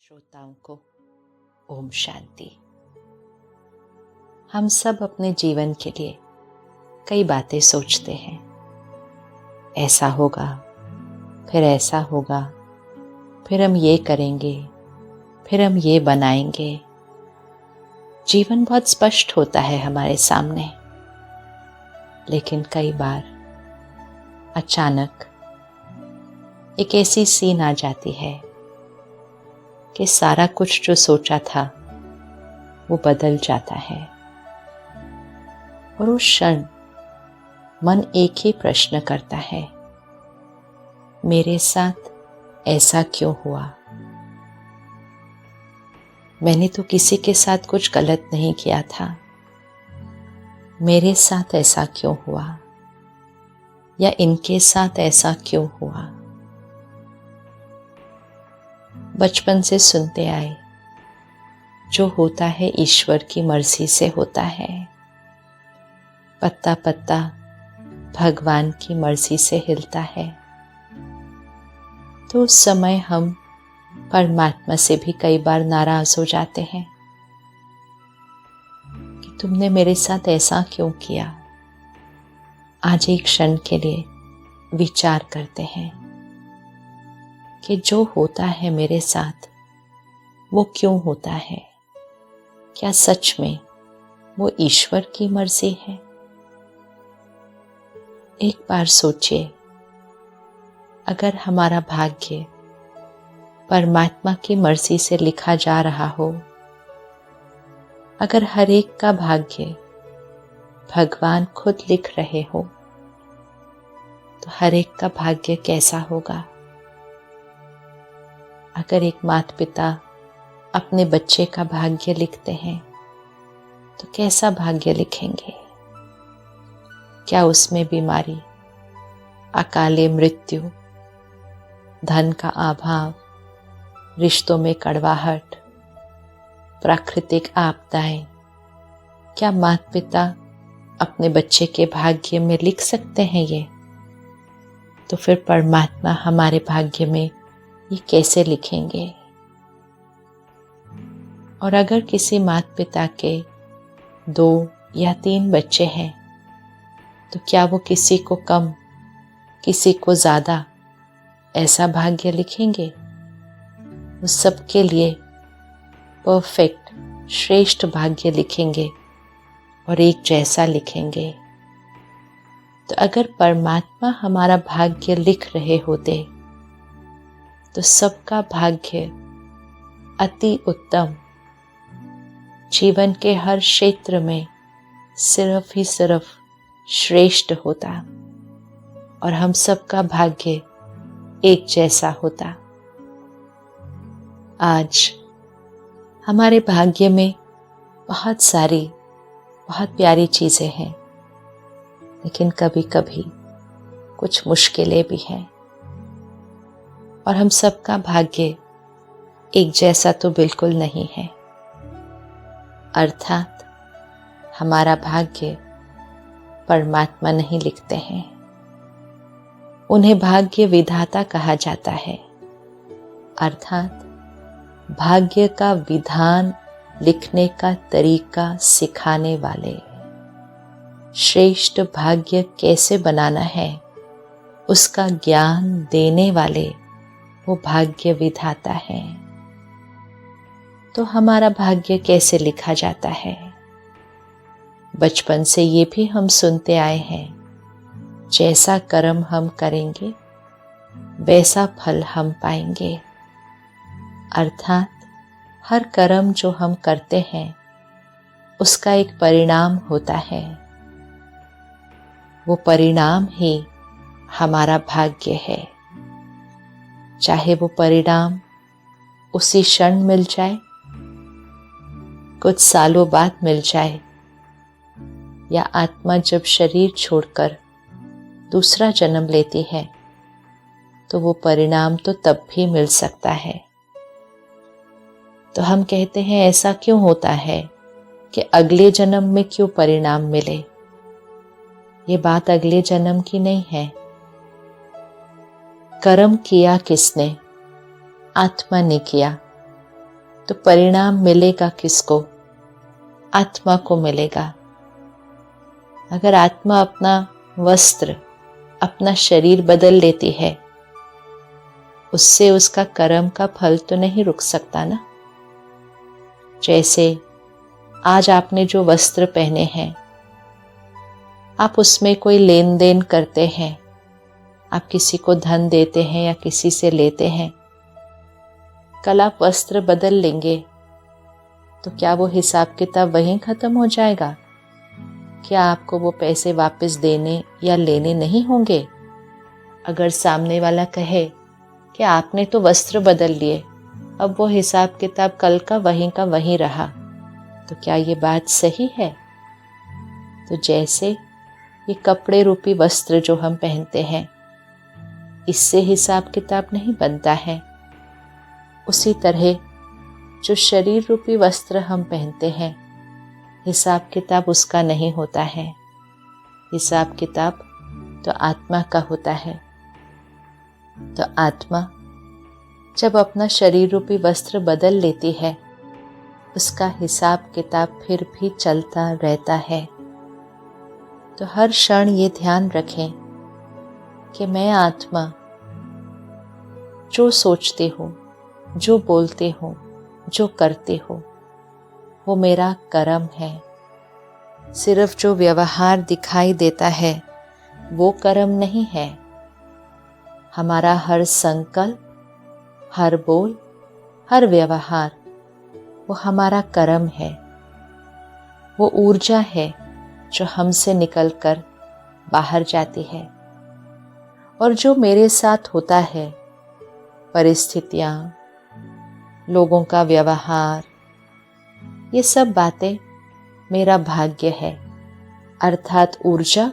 श्रोताओं को ओम शांति। हम सब अपने जीवन के लिए कई बातें सोचते हैं। ऐसा होगा, फिर ऐसा होगा, फिर हम ये करेंगे, फिर हम ये बनाएंगे। जीवन बहुत स्पष्ट होता है हमारे सामने, लेकिन कई बार अचानक एक ऐसी सीन आ जाती है कि सारा कुछ जो सोचा था वो बदल जाता है। और उस क्षण मन एक ही प्रश्न करता है, मेरे साथ ऐसा क्यों हुआ? मैंने तो किसी के साथ कुछ गलत नहीं किया था, मेरे साथ ऐसा क्यों हुआ? या इनके साथ ऐसा क्यों हुआ? बचपन से सुनते आए, जो होता है ईश्वर की मर्जी से होता है। पत्ता पत्ता भगवान की मर्जी से हिलता है। तो उस समय हम परमात्मा से भी कई बार नाराज हो जाते हैं कि तुमने मेरे साथ ऐसा क्यों किया। आज एक क्षण के लिए विचार करते हैं कि जो होता है मेरे साथ वो क्यों होता है? क्या सच में वो ईश्वर की मर्जी है? एक बार सोचिए, अगर हमारा भाग्य परमात्मा की मर्जी से लिखा जा रहा हो, अगर हर एक का भाग्य भगवान खुद लिख रहे हो, तो हर एक का भाग्य कैसा होगा? अगर एक माता पिता अपने बच्चे का भाग्य लिखते हैं, तो कैसा भाग्य लिखेंगे? क्या उसमें बीमारी, अकाले मृत्यु, धन का अभाव, रिश्तों में कड़वाहट, प्राकृतिक आपदाएं, क्या माता पिता अपने बच्चे के भाग्य में लिख सकते हैं ये? तो फिर परमात्मा हमारे भाग्य में ये कैसे लिखेंगे? और अगर किसी माता पिता के 2 या 3 बच्चे हैं, तो क्या वो किसी को कम, किसी को ज़्यादा ऐसा भाग्य लिखेंगे? वो सबके लिए परफेक्ट, श्रेष्ठ भाग्य लिखेंगे और एक जैसा लिखेंगे। तो अगर परमात्मा हमारा भाग्य लिख रहे होते, तो सबका भाग्य अति उत्तम, जीवन के हर क्षेत्र में सिर्फ ही सिर्फ श्रेष्ठ होता और हम सबका भाग्य एक जैसा होता। आज हमारे भाग्य में बहुत सारी बहुत प्यारी चीज़ें हैं, लेकिन कभी कभी कुछ मुश्किलें भी हैं। और हम सबका भाग्य एक जैसा तो बिल्कुल नहीं है। अर्थात हमारा भाग्य परमात्मा नहीं लिखते हैं, उन्हें भाग्य विधाता कहा जाता है। अर्थात भाग्य का विधान लिखने का तरीका सिखाने वाले, श्रेष्ठ भाग्य कैसे बनाना है उसका ज्ञान देने वाले वो भाग्य विधाता है। तो हमारा भाग्य कैसे लिखा जाता है? बचपन से ये भी हम सुनते आए हैं, जैसा कर्म हम करेंगे वैसा फल हम पाएंगे। अर्थात हर कर्म जो हम करते हैं उसका एक परिणाम होता है। वो परिणाम ही हमारा भाग्य है। चाहे वो परिणाम उसी क्षण मिल जाए, कुछ सालों बाद मिल जाए, या आत्मा जब शरीर छोड़कर दूसरा जन्म लेती है, तो वो परिणाम तो तब भी मिल सकता है। तो हम कहते हैं ऐसा क्यों होता है कि अगले जन्म में क्यों परिणाम मिले? ये बात अगले जन्म की नहीं है। कर्म किया किसने? आत्मा ने किया। तो परिणाम मिलेगा किसको? आत्मा को मिलेगा। अगर आत्मा अपना वस्त्र, अपना शरीर बदल लेती है, उससे उसका कर्म का फल तो नहीं रुक सकता ना। जैसे आज आपने जो वस्त्र पहने हैं, आप उसमें कोई लेन देन करते हैं, आप किसी को धन देते हैं या किसी से लेते हैं, कल आप वस्त्र बदल लेंगे तो क्या वो हिसाब किताब वहीं खत्म हो जाएगा? क्या आपको वो पैसे वापस देने या लेने नहीं होंगे? अगर सामने वाला कहे कि आपने तो वस्त्र बदल लिए, अब वो हिसाब किताब कल का वहीं रहा, तो क्या ये बात सही है? तो जैसे ये कपड़े रूपी वस्त्र जो हम पहनते हैं, इससे हिसाब किताब नहीं बनता है, उसी तरह जो शरीर रूपी वस्त्र हम पहनते हैं, हिसाब किताब उसका नहीं होता है। हिसाब किताब तो आत्मा का होता है। तो आत्मा जब अपना शरीर रूपी वस्त्र बदल लेती है, उसका हिसाब किताब फिर भी चलता रहता है। तो हर क्षण ये ध्यान रखें कि मैं आत्मा जो सोचती हूँ, जो बोलती हूँ, जो करती हूँ, वो मेरा कर्म है। सिर्फ जो व्यवहार दिखाई देता है वो कर्म नहीं है। हमारा हर संकल्प, हर बोल, हर व्यवहार वो हमारा कर्म है। वो ऊर्जा है जो हमसे निकलकर बाहर जाती है। और जो मेरे साथ होता है, परिस्थितियाँ, लोगों का व्यवहार, ये सब बातें मेरा भाग्य है, अर्थात ऊर्जा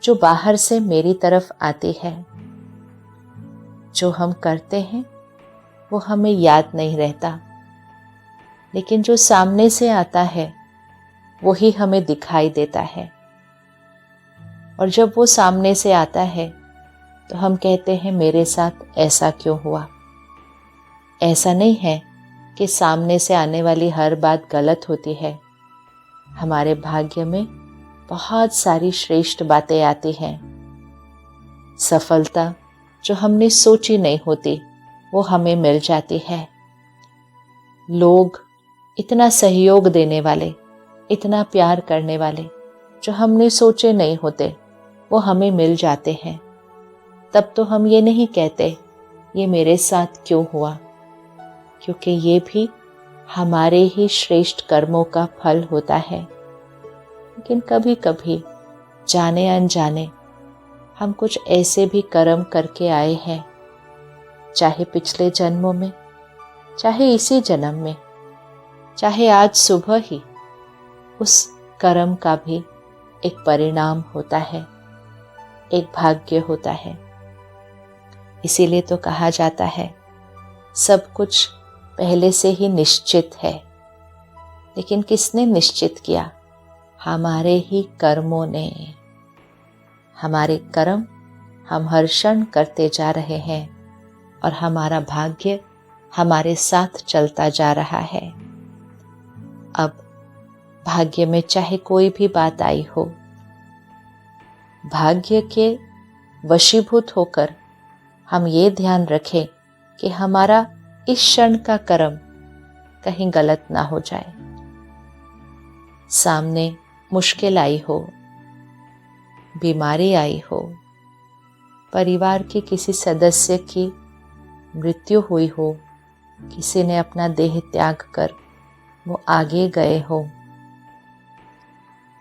जो बाहर से मेरी तरफ आती है। जो हम करते हैं वो हमें याद नहीं रहता, लेकिन जो सामने से आता है वही हमें दिखाई देता है। और जब वो सामने से आता है तो हम कहते हैं मेरे साथ ऐसा क्यों हुआ। ऐसा नहीं है कि सामने से आने वाली हर बात गलत होती है। हमारे भाग्य में बहुत सारी श्रेष्ठ बातें आती हैं। सफलता जो हमने सोची नहीं होती वो हमें मिल जाती है। लोग इतना सहयोग देने वाले, इतना प्यार करने वाले जो हमने सोचे नहीं होते वो हमें मिल जाते हैं। तब तो हम ये नहीं कहते ये मेरे साथ क्यों हुआ, क्योंकि ये भी हमारे ही श्रेष्ठ कर्मों का फल होता है। लेकिन कभी कभी जाने अनजाने हम कुछ ऐसे भी कर्म करके आए हैं, चाहे पिछले जन्मों में, चाहे इसी जन्म में, चाहे आज सुबह ही, उस कर्म का भी एक परिणाम होता है, एक भाग्य होता है। इसीलिए तो कहा जाता है सब कुछ पहले से ही निश्चित है। लेकिन किसने निश्चित किया? हमारे ही कर्मों ने। हमारे कर्म हम हर क्षण करते जा रहे हैं और हमारा भाग्य हमारे साथ चलता जा रहा है। अब भाग्य में चाहे कोई भी बात आई हो, भाग्य के वशीभूत होकर हम ये ध्यान रखें कि हमारा इस क्षण का कर्म कहीं गलत ना हो जाए। सामने मुश्किल आई हो, बीमारी आई हो, परिवार के किसी सदस्य की मृत्यु हुई हो, किसी ने अपना देह त्याग कर वो आगे गए हो,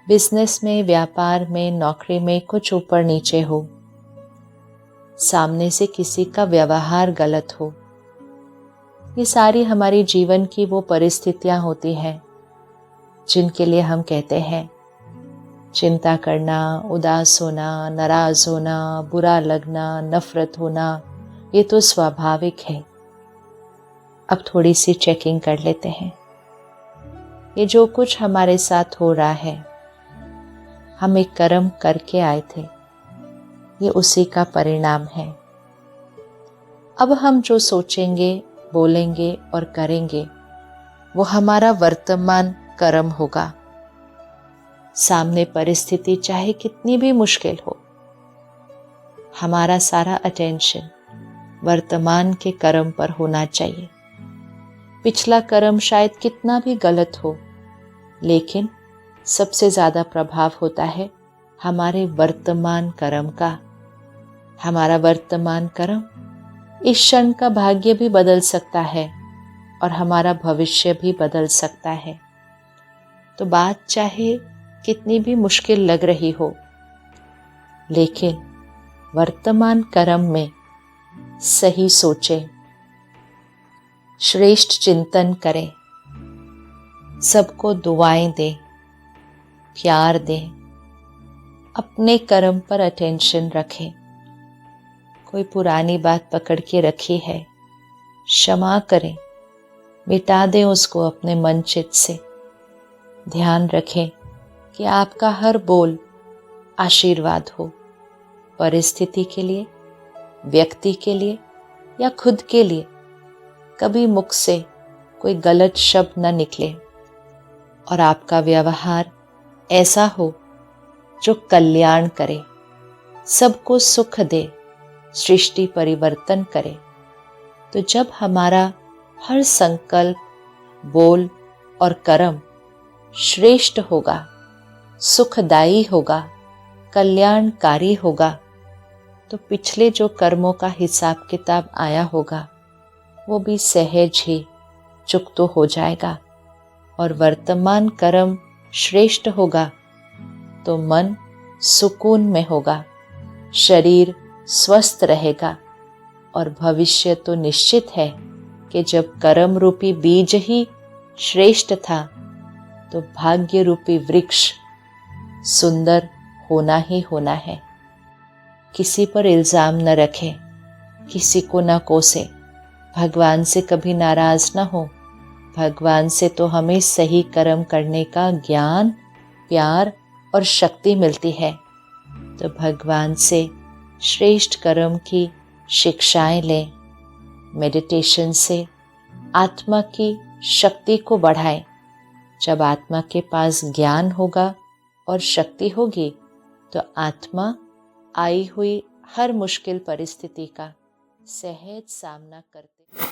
बिजनेस में, व्यापार में, नौकरी में कुछ ऊपर नीचे हो, सामने से किसी का व्यवहार गलत हो, ये सारी हमारी जीवन की वो परिस्थितियां होती हैं जिनके लिए हम कहते हैं चिंता करना, उदास होना, नाराज होना, बुरा लगना, नफरत होना, ये तो स्वाभाविक है। अब थोड़ी सी चेकिंग कर लेते हैं। ये जो कुछ हमारे साथ हो रहा है, हम एक कर्म करके आए थे, ये उसी का परिणाम है। अब हम जो सोचेंगे, बोलेंगे और करेंगे वो हमारा वर्तमान कर्म होगा। सामने परिस्थिति चाहे कितनी भी मुश्किल हो, हमारा सारा अटेंशन वर्तमान के कर्म पर होना चाहिए। पिछला कर्म शायद कितना भी गलत हो, लेकिन सबसे ज़्यादा प्रभाव होता है हमारे वर्तमान कर्म का। हमारा वर्तमान कर्म इस क्षण का भाग्य भी बदल सकता है और हमारा भविष्य भी बदल सकता है। तो बात चाहे कितनी भी मुश्किल लग रही हो, लेकिन वर्तमान कर्म में सही सोचें, श्रेष्ठ चिंतन करें, सबको दुआएं दें, प्यार दें, अपने कर्म पर अटेंशन रखें। कोई पुरानी बात पकड़ के रखी है, क्षमा करें, मिटा दें उसको अपने मन चित्त से। ध्यान रखें कि आपका हर बोल आशीर्वाद हो, परिस्थिति के लिए, व्यक्ति के लिए या खुद के लिए। कभी मुख से कोई गलत शब्द न निकले और आपका व्यवहार ऐसा हो जो कल्याण करे, सबको सुख दे, सृष्टि परिवर्तन करे। तो जब हमारा हर संकल्प, बोल और कर्म श्रेष्ठ होगा, सुखदायी होगा, कल्याणकारी होगा, तो पिछले जो कर्मों का हिसाब किताब आया होगा वो भी सहज ही चुकतो हो जाएगा। और वर्तमान कर्म श्रेष्ठ होगा तो मन सुकून में होगा, शरीर स्वस्थ रहेगा और भविष्य तो निश्चित है कि जब कर्म रूपी बीज ही श्रेष्ठ था तो भाग्य रूपी वृक्ष सुंदर होना ही होना है। किसी पर इल्ज़ाम न रखें, किसी को न कोसे, भगवान से कभी नाराज न हो। भगवान से तो हमें सही कर्म करने का ज्ञान, प्यार और शक्ति मिलती है। तो भगवान से श्रेष्ठ कर्म की शिक्षाएं लें। मेडिटेशन से आत्मा की शक्ति को बढ़ाएं। जब आत्मा के पास ज्ञान होगा और शक्ति होगी तो आत्मा आई हुई हर मुश्किल परिस्थिति का सहज सामना करते